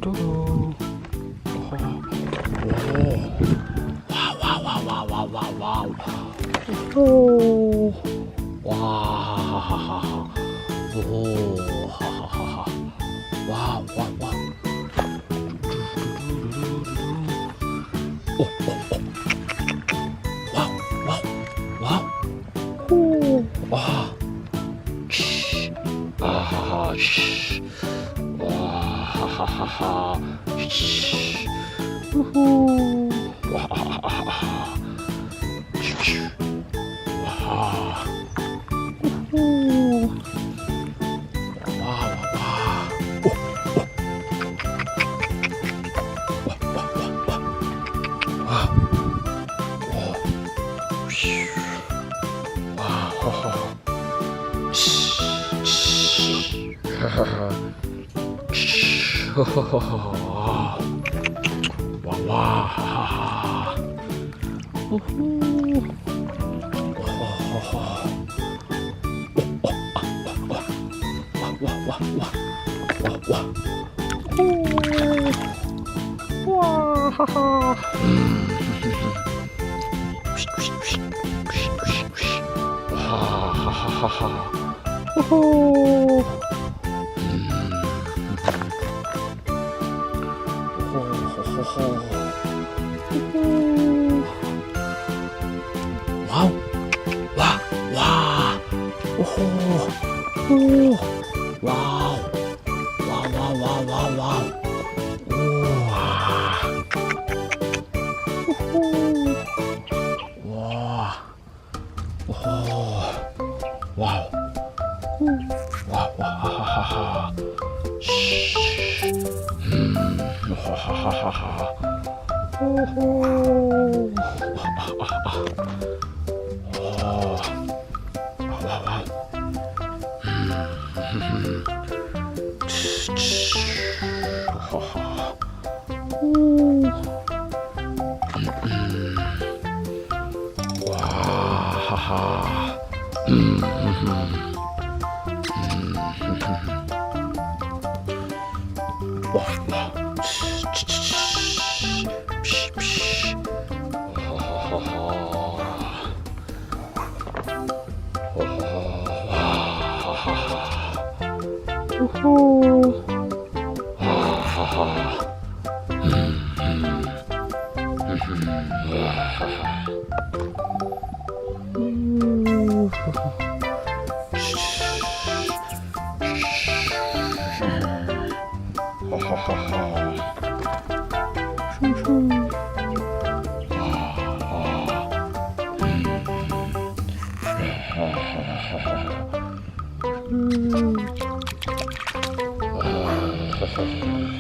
뚜루루루. 와와와와와와와와. 오. 와. 오. 하하하하. 와, 와, 와. 오, 오, 오. 와우, 와우, 와우. 오. 와. 치. 아하하. 치. 와, 하하하하. 치. 우후. 와, 하하하. 치. 와. 우후. 와와 우후 와하하 와하하하 우후 와우, 와, 와, 오호, 오, 와우, 와, 와, 와, 와, 와, 우와, 오호, 와, 오호, 와우, 와, 와, 하하하하, 하하하하. 오호. 와와. 와하하. 와. 우후. 하하하. 하하하.